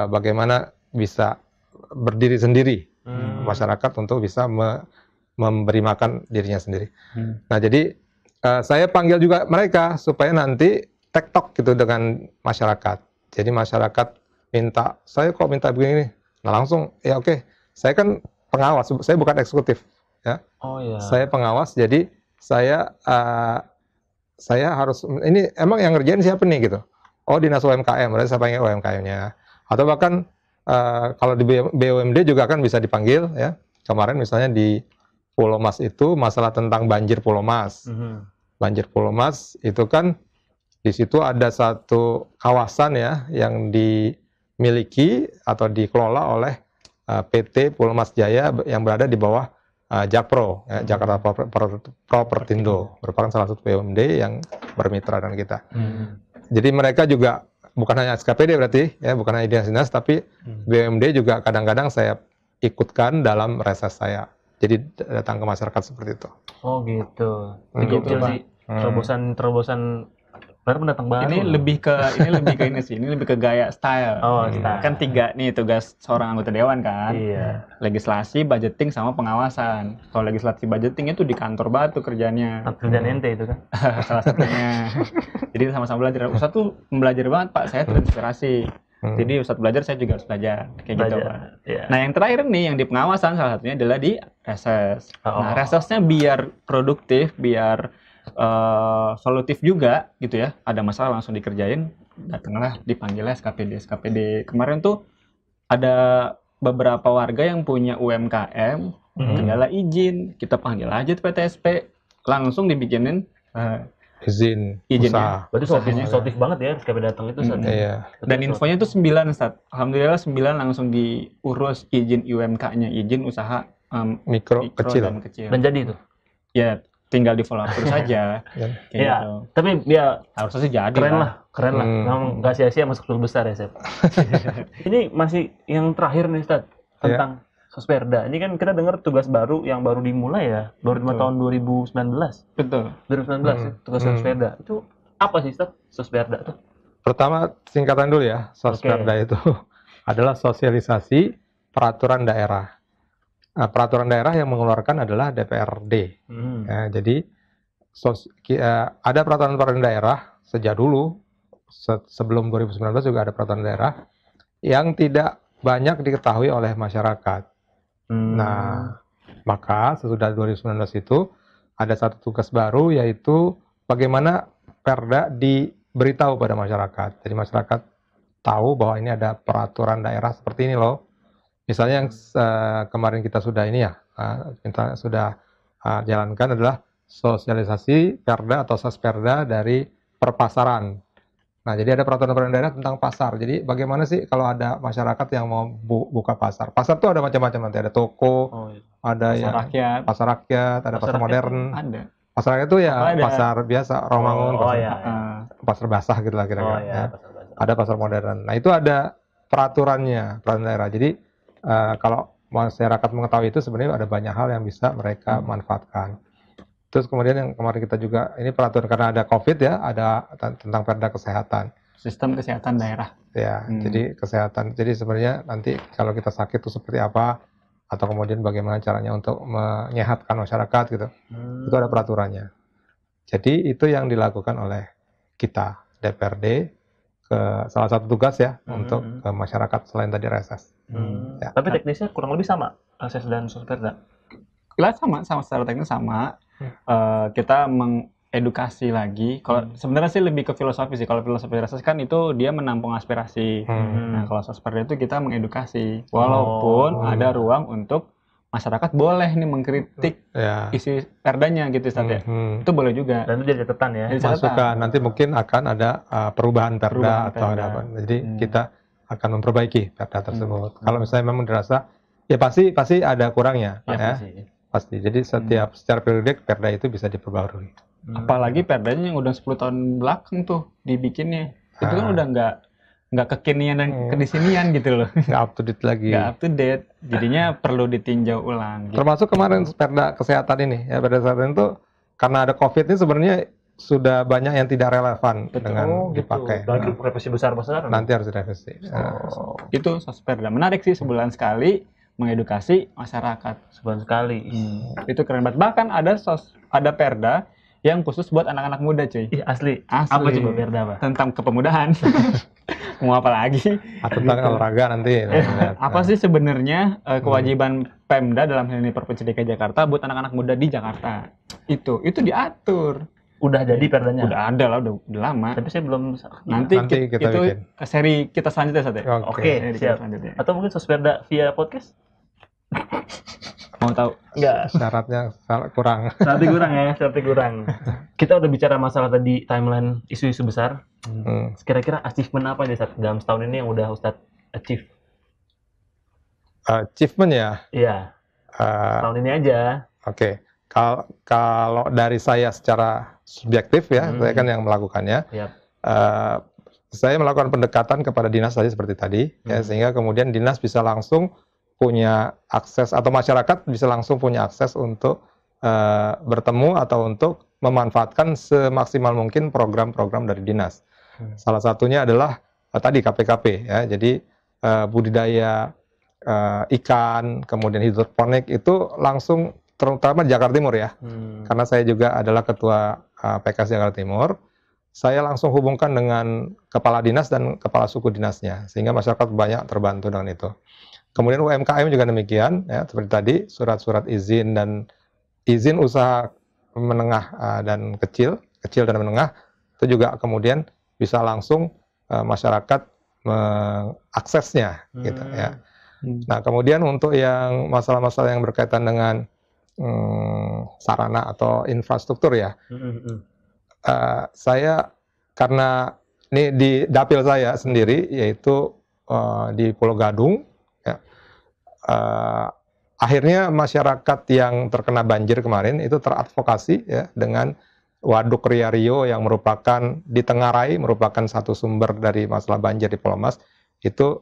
bagaimana bisa berdiri sendiri masyarakat untuk bisa memberi makan dirinya sendiri. Nah, jadi saya panggil juga mereka supaya nanti tektok gitu dengan masyarakat. Jadi masyarakat minta, saya kok minta begini, nah langsung ya oke. Saya kan pengawas, saya bukan eksekutif ya. Oh iya. Saya pengawas, jadi saya harus, ini emang yang ngerjain siapa nih gitu. Oh, dinas UMKM, berarti saya panggil UMKM-nya. Atau bahkan kalau di BUMD juga kan bisa dipanggil ya. Kemarin misalnya di Pulau Mas itu masalah tentang banjir Pulau Mas. Banjir Pulau Mas itu kan di situ ada satu kawasan ya yang dimiliki atau dikelola oleh PT Pulau Mas Jaya yang berada di bawah Jakpro, ya, Jakarta Propertindo, merupakan salah satu BUMD yang bermitra dengan kita. Jadi mereka juga bukan hanya SKPD berarti, ya, bukan hanya dinas-dinas, tapi BUMD juga kadang-kadang saya ikutkan dalam reses saya. Jadi datang ke masyarakat seperti itu. Oh gitu. Begitu sih. Terobosan pendatang baru. Ini lebih ke ini sih. Ini lebih ke gaya style. Oh, style. Kan 3 nih tugas seorang anggota dewan kan. Iya. Legislasi, budgeting, sama pengawasan. Kalau legislasi budgeting itu di kantor batu kerjanya. Kerjaan ente itu kan. Salah satunya. Jadi sama-sama belajar. Ustadz tuh belajar banget, Pak. Saya terinspirasi. Jadi Ustadz belajar, saya juga harus belajar. Kayak gitu, Pak. Iya. Nah, yang terakhir nih, yang di pengawasan salah satunya adalah di reses. Nah, resesnya biar produktif, biar solutif juga gitu ya. Ada masalah langsung dikerjain, datanglah dipanggilnya SKPD. Kemarin tuh ada beberapa warga yang punya UMKM, kendala izin, kita panggil aja PTSP, langsung dibikinin izin izinnya. Berarti solutif banget ya SKPD datang itu. Iya. Dan infonya tuh 9, Ustaz. Alhamdulillah 9 langsung diurus izin UMK-nya, izin usaha mikro kecil. Dan jadi itu? Ya, tinggal di follow up terus aja. Iya. Gitu. Tapi ya harusnya sih jadi keren lah. Memang nggak sia-sia masuk 10 besar ya, Sep. Ini masih yang terakhir nih, Ustaz, tentang Sosperda. Ini kan kita dengar tugas baru yang baru dimulai ya, baru tahun 2019. Betul. 2019 tugas Sosperda. Itu apa sih, Ustaz, Sosperda itu? Pertama singkatan dulu ya. Sosperda itu adalah sosialisasi peraturan daerah. Peraturan daerah yang mengeluarkan adalah DPRD. Ya, jadi ada peraturan daerah sejak dulu, sebelum 2019 juga ada peraturan daerah yang tidak banyak diketahui oleh masyarakat. Nah, maka sesudah 2019 itu ada satu tugas baru, yaitu bagaimana Perda diberitahu pada masyarakat. Jadi masyarakat tahu bahwa ini ada peraturan daerah seperti ini loh. Misalnya yang kemarin kita sudah kita sudah jalankan adalah sosialisasi Perda atau Sasperda dari perpasaran. Nah, jadi ada peraturan daerah tentang pasar. Jadi bagaimana sih kalau ada masyarakat yang mau buka pasar? Pasar tuh ada macam-macam, nanti ada toko, ada pasar rakyat, ada pasar modern. Ada. Pasar rakyat itu ya pasar biasa, Romangun, pasar basah gitu lah kira-kira. Ada pasar modern. Nah, itu ada peraturan daerah. Jadi kalau masyarakat mengetahui itu, sebenarnya ada banyak hal yang bisa mereka manfaatkan. Terus kemudian yang kemarin kita juga, ini peraturan karena ada COVID ya, ada tentang Perda kesehatan. Sistem kesehatan daerah. Ya, jadi kesehatan. Jadi sebenarnya nanti kalau kita sakit itu seperti apa, atau kemudian bagaimana caranya untuk menyehatkan masyarakat gitu. Itu ada peraturannya. Jadi itu yang dilakukan oleh kita, DPRD, salah satu tugas ya untuk masyarakat selain tadi reses. Ya. Tapi teknisnya kurang lebih sama, reses dan Sasperda? Sama secara teknis sama. Kita mengedukasi lagi. Kalau sebenarnya sih lebih ke filosofi sih. Kalau filosofi reses kan itu dia menampung aspirasi. Nah, kalau Sasperda itu kita mengedukasi. Walaupun ada ruang untuk masyarakat boleh nih mengkritik isi perdanya gitu Ustaz ya. Itu boleh juga. Dan itu jadi catatan ya. Masukan. Nanti mungkin akan ada perubahan perda atau ada apa. Jadi kita akan memperbaiki perda tersebut. Kalau misalnya memang dirasa ya pasti ada kurangnya ya. Pasti. Jadi secara periodik perda itu bisa diperbarui. Apalagi perdanya yang udah 10 tahun belakang tuh dibikinnya. Itu kan udah nggak kekinian dan kedisinian gitu loh. Nggak up to date lagi. Nggak up to date. Jadinya perlu ditinjau ulang. Gitu. Termasuk kemarin perda kesehatan ini. Ya, perda kesehatan itu karena ada COVID ini sebenarnya sudah banyak yang tidak relevan dengan dipakai. Lagi revisi besar-besar. Nanti harus direvisi. Itu Sasperda. Menarik sih, sebulan sekali mengedukasi masyarakat. Sebulan sekali. Itu keren banget. Bahkan ada perda yang khusus buat anak-anak muda, cuy. Asli. Apa coba perda apa? Tentang kepemudaan. Mau apa lagi? Tentang olahraga nanti. Apa sih sebenarnya kewajiban Pemda dalam hal ini Provinsi DKI Jakarta buat anak-anak muda di Jakarta? Itu diatur. Udah jadi perdanya? Udah ada lah, udah lama. Tapi saya belum. Nanti kita itu bikin seri kita selanjutnya, Sate. Oke, siap. Atau mungkin Sasperda via podcast? Mau tahu? Enggak. Syaratnya kurang. Syaratnya kurang. Kita udah bicara masalah tadi timeline isu-isu besar. Kira-kira achievement apa nih dalam setahun ini yang udah Ustadz achieve? Achievement ya? Iya. Tahun ini aja. Oke. Kalau dari saya secara subjektif ya, saya kan yang melakukannya. Saya melakukan pendekatan kepada dinas tadi seperti tadi, ya, sehingga kemudian dinas bisa langsung punya akses atau masyarakat bisa langsung punya akses untuk bertemu atau untuk memanfaatkan semaksimal mungkin program-program dari dinas. Salah satunya adalah tadi KPKP ya. Jadi budidaya ikan, kemudian hidroponik itu langsung terutama di Jakarta Timur ya. Karena saya juga adalah ketua PKS Jakarta Timur. Saya langsung hubungkan dengan kepala dinas dan kepala suku dinasnya sehingga masyarakat banyak terbantu dengan itu. Kemudian UMKM juga demikian, ya, seperti tadi surat-surat izin usaha menengah dan kecil dan menengah itu juga kemudian bisa langsung masyarakat mengaksesnya, gitu ya. Nah kemudian untuk yang masalah-masalah yang berkaitan dengan sarana atau infrastruktur ya, saya karena ini di dapil saya sendiri yaitu di Pulau Gadung. Akhirnya masyarakat yang terkena banjir kemarin itu teradvokasi ya dengan Waduk Ria Rio yang merupakan di Tenggarai, merupakan satu sumber dari masalah banjir di Pulau Mas, itu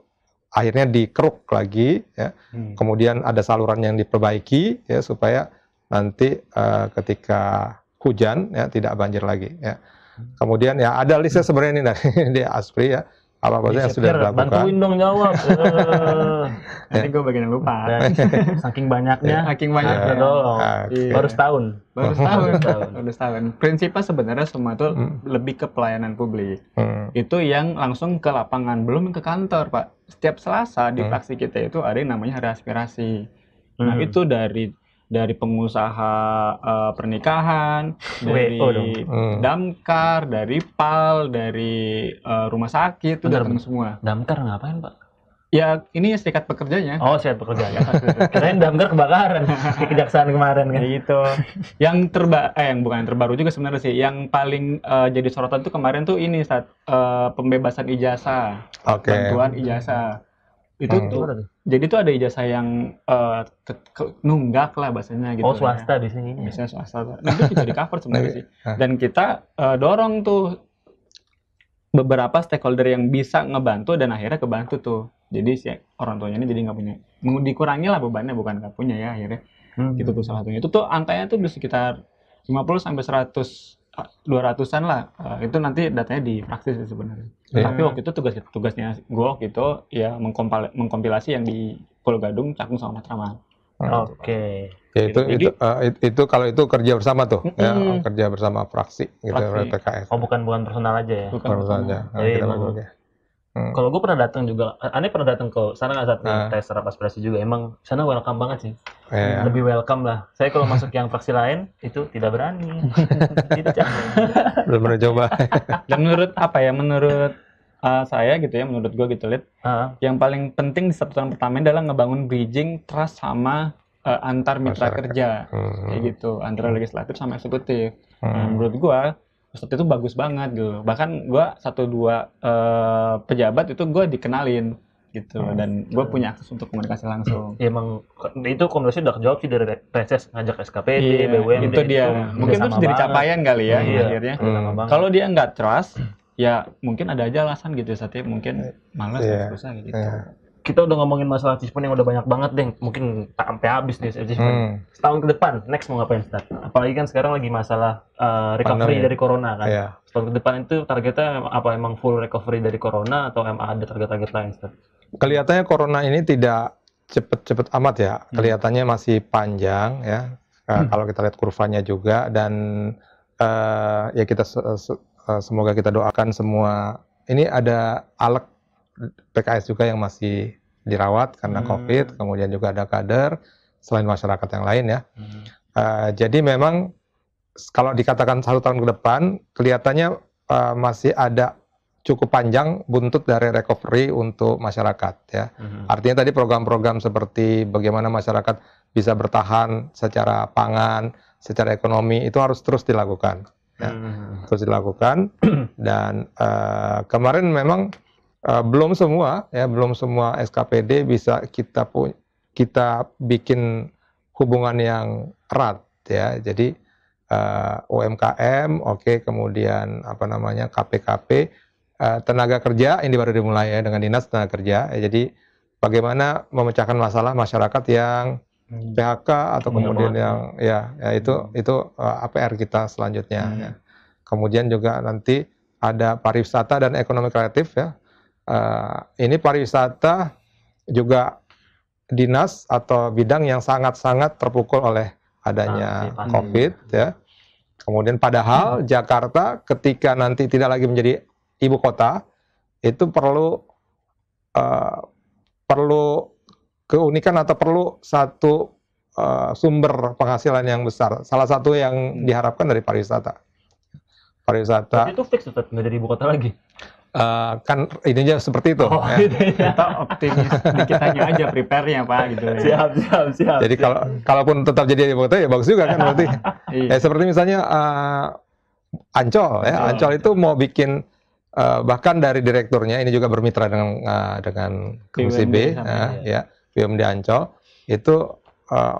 akhirnya dikeruk lagi ya. Kemudian ada saluran yang diperbaiki ya supaya nanti ketika hujan ya tidak banjir lagi ya. Kemudian ya ada listnya sebenarnya ini dari di ASPRI ya. apa-apa yang sudah dilakukan. Bantuin dong jawab. Nanti gue bagian yang lupa. Saking banyaknya. Saking banyaknya. Baru setahun. Baru setahun. Prinsipnya sebenarnya semua itu lebih ke pelayanan publik. Itu yang langsung ke lapangan, belum ke kantor, Pak. Setiap Selasa di fraksi kita itu ada yang namanya hari aspirasi. Nah, itu dari pengusaha pernikahan, dari damkar, dari PAL, dari rumah sakit, itu datang semua. Damkar ngapain, Pak? Ya, ini serikat pekerjanya. Oh, serikat pekerjanya. Kirain damkar kebakaran di kejaksaan kemarin kan. Gitu. Yang bukan yang terbaru juga sebenarnya sih. Yang paling jadi sorotan tuh kemarin tuh ini saat pembebasan ijazah. Bantuan ijazah. Itu tuh. Jadi tuh ada ijazah yang nunggak lah bahasanya gitu. Oh, swasta biasanya. Biasanya swasta. Nah, itu juga di cover sebenarnya sih. Dan kita dorong tuh beberapa stakeholder yang bisa ngebantu dan akhirnya kebantu tuh. Jadi si orang tuanya ini jadi nggak punya, dikurangi lah bebannya, bukan nggak punya ya akhirnya. Gitu tuh salah satunya. Itu tuh angkanya tuh di sekitar 50 sampai 100 200-an lah. Itu nanti datanya di fraksi sih sebenarnya. Tapi waktu itu tugasnya gue waktu itu ya mengkompilasi yang di Pulau Gadung, Cakung sama Matraman. Oke. Ya, itu kalau itu kerja bersama tuh, ya, kerja bersama fraksi gitu PKS. Oh, bukan personal aja ya. Bukan personal aja. Kalau gue pernah datang juga, Ane pernah datang ke sana nggak saat tes serap aspirasi juga? Emang sana welcome banget sih, lebih welcome lah. Saya kalau masuk yang fraksi lain itu tidak berani. Itu belum pernah coba. Dan menurut saya gitu ya, menurut gue gitu lihat, yang paling penting di 1 tahun pertama adalah ngebangun bridging trust sama antar mitra kerja, kayak gitu, antara legislatif sama eksekutif. Menurut gue saat itu bagus banget gitu. Bahkan gue 1-2 pejabat itu gue dikenalin gitu, dan gue punya akses untuk komunikasi langsung. Ya, emang itu komunikasi udah kejawab sih dari reses ngajak SKPD, BUMD. Itu dia. Mungkin itu jadi capaian kali ya akhirnya. Kalau dia nggak trust, ya mungkin ada aja alasan gitu saatnya, mungkin malas susah gitu. Kita udah ngomongin masalah achievement yang udah banyak banget deh, mungkin tak sampai habis nih achievement. Setahun ke depan, next mau ngapain, Stad? Apalagi kan sekarang lagi masalah recovery dari corona kan. Setahun ke depan itu targetnya apa, emang full recovery dari corona atau emang ada target-target lain, Stad? Kelihatannya corona ini tidak cepet-cepet amat ya, kelihatannya masih panjang ya. Kalau kita lihat kurvanya juga, dan ya kita semoga kita doakan semua. Ini ada ALEK PKS juga yang masih dirawat karena COVID, kemudian juga ada kader selain masyarakat yang lain ya. Jadi memang kalau dikatakan 1 tahun ke depan, kelihatannya masih ada cukup panjang buntut dari recovery untuk masyarakat ya. Artinya tadi program-program seperti bagaimana masyarakat bisa bertahan secara pangan, secara ekonomi, itu harus terus dilakukan. Ya. Terus dilakukan. Dan kemarin memang belum semua SKPD bisa kita bikin hubungan yang erat ya. Jadi UMKM, kemudian KPKP, tenaga kerja ini baru dimulai ya dengan dinas tenaga kerja. Jadi bagaimana memecahkan masalah masyarakat yang PHK atau kemudian yang itu APR kita selanjutnya. Ya. Kemudian juga nanti ada pariwisata dan ekonomi kreatif ya. Ini pariwisata juga dinas atau bidang yang sangat-sangat terpukul oleh adanya COVID ya. Kemudian padahal Jakarta ketika nanti tidak lagi menjadi ibu kota, itu perlu keunikan atau perlu satu sumber penghasilan yang besar. Salah satu yang diharapkan dari pariwisata. Tapi itu fix tetap nggak jadi ibu kota lagi. Kan ininya seperti itu. Kita optimis dikit aja prepare-nya Pak gitu. Siap. Jadi kalaupun tetap jadi ibu kota ya bagus juga kan berarti. Seperti misalnya Ancol ya. Ancol itu mau bikin bahkan dari direkturnya ini juga bermitra dengan Komisi B ya, BUMD Ancol itu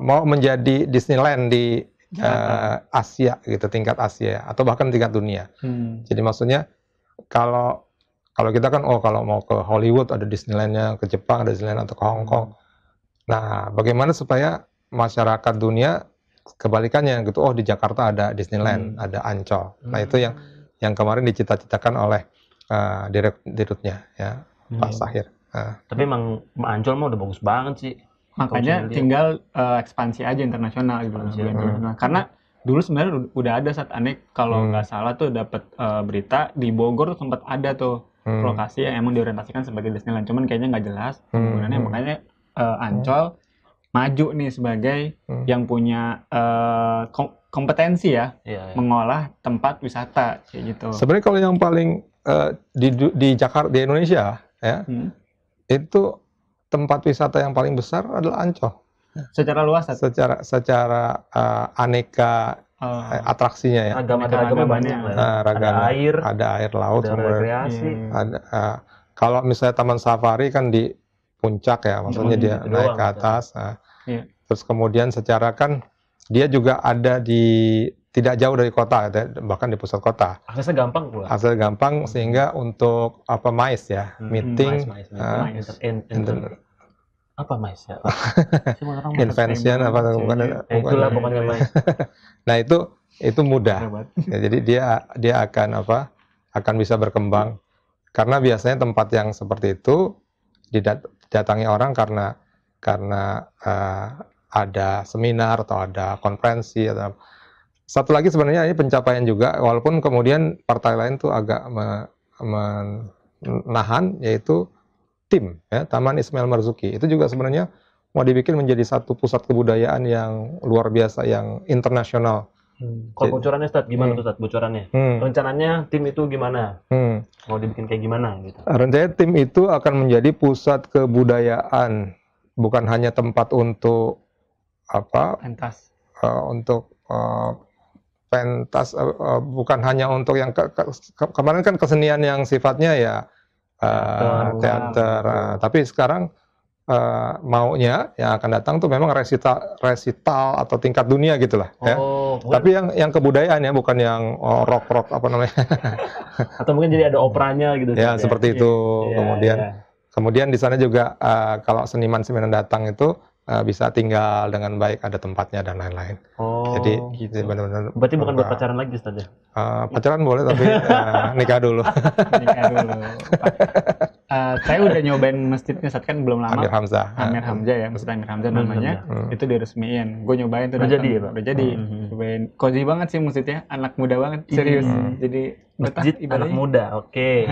mau menjadi Disneyland di Asia gitu, tingkat Asia atau bahkan tingkat dunia. Jadi maksudnya kalau kita kan kalau mau ke Hollywood ada Disneyland-nya, ke Jepang ada Disneyland atau ke Hong Kong. Nah, bagaimana supaya masyarakat dunia kebalikannya gitu, di Jakarta ada Disneyland, ada Ancol. Nah, itu yang kemarin dicita-citakan oleh dirutnya ya, Pak Sahir. Tapi emang Ancol mah udah bagus banget sih. Makanya tinggal ekspansi aja internasional gitu. Karena dulu sebenarnya udah ada saat aneh kalau nggak salah tuh dapat berita di Bogor tuh sempat ada tuh lokasi yang emang diorientasikan sebagai Disneyland, cuman kayaknya nggak jelas pembangunannya. Makanya Ancol maju nih sebagai yang punya kompetensi ya, mengolah tempat wisata kayak gitu. Sebenarnya kalau yang paling di Jakarta, di Indonesia ya, itu tempat wisata yang paling besar adalah Ancol. Secara luas, secara aneka atraksinya ya. Ragam banyak. Ada air laut, ada rekreasi. Kalau misalnya Taman Safari kan di puncak ya, maksudnya dia naik ke atas. Terus kemudian secara kan dia juga ada tidak jauh dari kota, bahkan di pusat kota. Aksesnya gampang pula. Aksesnya gampang sehingga untuk MICE ya, meeting, apa MICE ya? Invention apa itulah pokoknya MICE. Nah itu mudah. Ya, jadi dia akan bisa berkembang karena biasanya tempat yang seperti itu didatangi orang karena ada seminar atau ada konferensi atau satu lagi sebenarnya ini pencapaian juga, walaupun kemudian partai lain tuh agak menahan, yaitu TIM ya, Taman Ismail Marzuki. Itu juga sebenarnya mau dibikin menjadi satu pusat kebudayaan yang luar biasa, yang internasional. Kalau bocorannya Ustadz, gimana tuh Ustadz bocorannya? Rencananya tim itu gimana? Mau dibikin kayak gimana gitu? Rencananya tim itu akan menjadi pusat kebudayaan, bukan hanya tempat untuk pentas. Pentas, bukan hanya untuk yang kemarin kan kesenian yang sifatnya ya teater, tapi sekarang maunya yang akan datang tuh memang resital atau tingkat dunia gitulah ya. Tapi yang kebudayaan ya, bukan yang rock apa namanya. Atau mungkin jadi ada operanya gitu. Ya seperti itu. Kemudian di sana juga kalau seniman datang itu bisa tinggal dengan baik, ada tempatnya dan lain-lain. Jadi benar-benar. Berarti bukan buat pacaran lagi Ustaz ya? Pacaran boleh tapi nikah dulu. Nikah dulu. Saya udah nyobain masjidnya saat kan belum lama. Amir Hamzah ya, Masjid Amir Hamzah namanya. Itu diresmiin. Gue nyobain tuh. Udah jadi ya Pak? Udah jadi. Cobain. Cozy banget sih masjidnya, anak muda banget, serius. Jadi masjid anak muda, oke.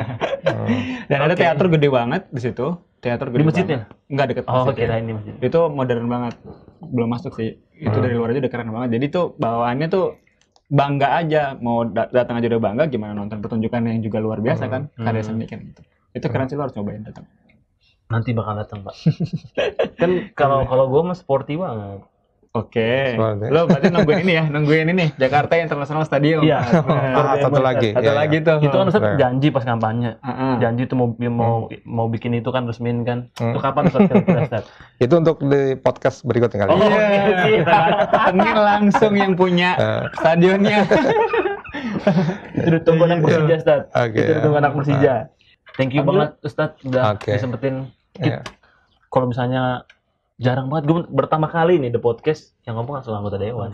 Dan ada teater gede banget di situ. Teater gede di masjidnya? Enggak deket masjid. Kirain di masjid. Itu modern banget. Belum masuk sih. Itu dari luar aja udah keren banget. Jadi tuh bawaannya tuh bangga aja. Mau datang aja udah bangga, gimana nonton pertunjukan yang juga luar biasa kan. Karya seni kan gitu. Itu keren sih, lo harus cobain datang. Nanti bakal datang, Pak. Kan kalau gue mah sporty banget. Oke. Lo berarti nungguin ini Jakarta International Stadium. Iya. Satu lagi tuh. Itu kan Ustaz janji pas kampanye. Janji tuh mau bikin itu kan, resmin kan. Itu kapan Ustaz? Itu untuk di podcast berikutnya kali. Ini langsung yang punya stadionnya. Itu ditunggu anak Persija, Ustaz. Itu ditunggu anak Persija. Thank you banget Ustaz udah disempetin. Kalau misalnya jarang banget, gue pertama kali nih The Podcast yang ngomong langsung anggota dewan.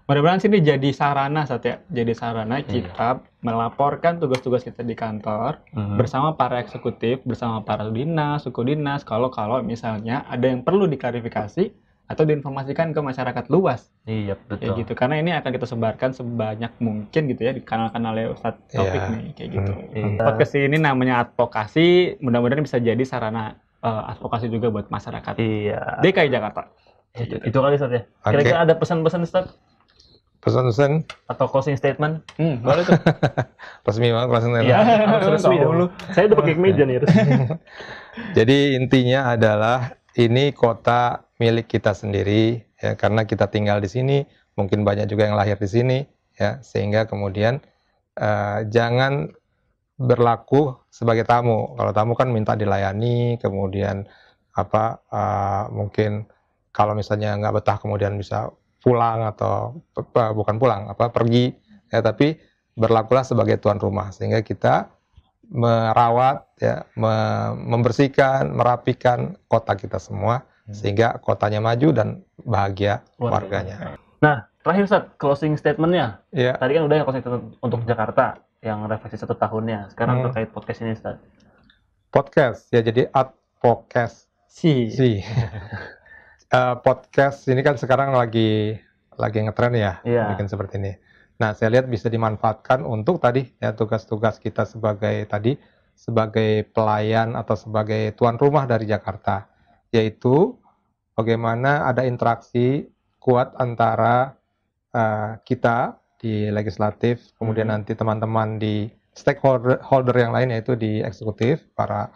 Mudah-mudahan sini jadi sarana jadi sarana kita melaporkan tugas-tugas kita di kantor bersama para eksekutif, bersama para dinas, suku dinas, kalau misalnya ada yang perlu diklarifikasi atau diinformasikan ke masyarakat luas. Iya, betul. Kayak gitu. Karena ini akan kita sebarkan sebanyak mungkin gitu ya di kanal-kanalnya Ustadz Taufik nih, kayak gitu. Podcast ini namanya advokasi, mudah-mudahan bisa jadi sarana advokasi juga buat masyarakat DKI Jakarta. Itu kali Ustaz ya. Kira-kira ada pesan-pesan Ustaz? Pesan-pesan atau closing statement? Boleh tuh. Resmi banget pesannya. Iya, resmi dong. Saya udah pakai kemeja nih. Jadi intinya adalah ini kota milik kita sendiri ya, karena kita tinggal di sini, mungkin banyak juga yang lahir di sini ya, sehingga kemudian jangan berlaku sebagai tamu. Kalau tamu kan minta dilayani, kemudian mungkin kalau misalnya nggak betah kemudian bisa pulang atau bukan pulang, pergi ya, tapi berlakulah sebagai tuan rumah, sehingga kita merawat ya, membersihkan, merapikan kota kita semua sehingga kotanya maju dan bahagia warganya. Nah, terakhir Ustaz, closing statement-nya. Tadi kan udah yang closing statement untuk Jakarta. yang refleksi 1 tahunnya. Sekarang terkait podcast ini, Ustaz. Podcast ya, jadi advokasi. Podcast ini kan sekarang lagi ngetren ya, bikin seperti ini. Nah, saya lihat bisa dimanfaatkan untuk tadi ya tugas-tugas kita sebagai pelayan atau sebagai tuan rumah dari Jakarta, yaitu bagaimana ada interaksi kuat antara kita di legislatif, kemudian nanti teman-teman di stakeholder yang lain, yaitu di eksekutif, para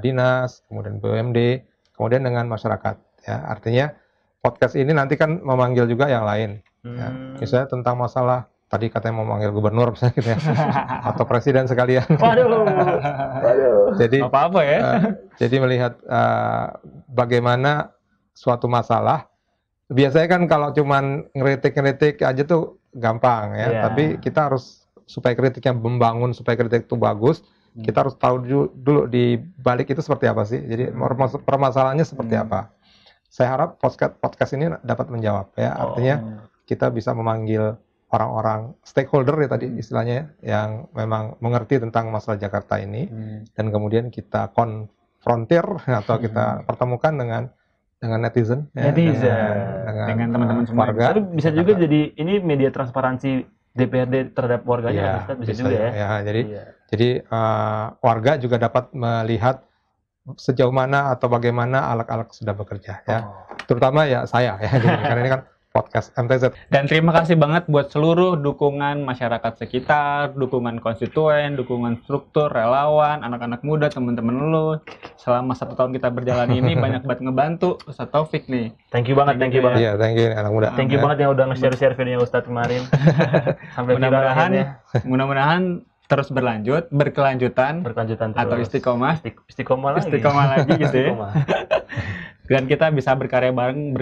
dinas, kemudian BUMD, kemudian dengan masyarakat. Ya, artinya podcast ini nanti kan memanggil juga yang lain. Ya. Misalnya tentang masalah tadi katanya memanggil gubernur misalnya gitu ya, atau presiden sekalian. Waduh. Jadi apa ya? Jadi melihat bagaimana suatu masalah. Biasanya kan kalau cuman ngeritik aja tuh gampang ya, tapi kita harus supaya kritiknya membangun, supaya kritik itu bagus, kita harus tahu dulu di balik itu seperti apa sih. Jadi permasalahannya seperti apa. Saya harap podcast ini dapat menjawab ya. Artinya kita bisa memanggil orang-orang stakeholder ya tadi istilahnya, yang memang mengerti tentang masalah Jakarta ini, dan kemudian kita konfrontir atau kita pertemukan dengan netizen, dengan teman-teman semua. Warga. Tapi bisa juga jadi ini media transparansi DPRD terhadap warganya, bisa juga ya. Jadi warga juga dapat melihat sejauh mana atau bagaimana alat-alat sudah bekerja ya. Terutama ya saya ya, karena ini kan podcast MTZ. Dan terima kasih banget buat seluruh dukungan masyarakat sekitar, dukungan konstituen, dukungan struktur, relawan, anak-anak muda, teman-teman lu. Selama 1 tahun kita berjalan ini banyak banget ngebantu Ustaz Taufik nih. Thank you banget. Iya, thank you anak muda. Thank you banget yang udah nge-share videonya Ustaz kemarin. Sampai mudah-mudahan terus berkelanjutan terus. Atau istiqomah lagi gitu ya. Dan kita bisa berkarya bareng,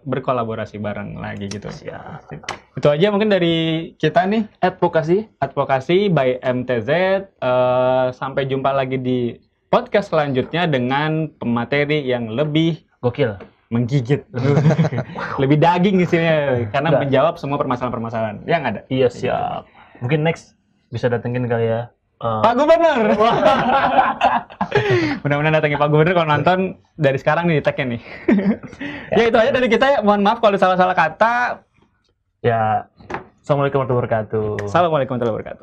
berkolaborasi bareng lagi gitu. Siap. Itu aja mungkin dari kita nih, advokasi by MTZ. Sampai jumpa lagi di podcast selanjutnya dengan pemateri yang lebih gokil, menggigit, lebih daging isinya, karena menjawab semua permasalahan-permasalahan yang ada. Iya, siap. Mungkin next bisa datengin kali ya Pak Gubernur. Mudah-mudahan datangin Pak Gubernur kalau nonton dari sekarang nih tag-nya nih. Ya itu aja dari kita ya. Mohon maaf kalau ada salah-salah kata. Ya, Assalamualaikum warahmatullahi wabarakatuh. Assalamualaikum warahmatullahi wabarakatuh.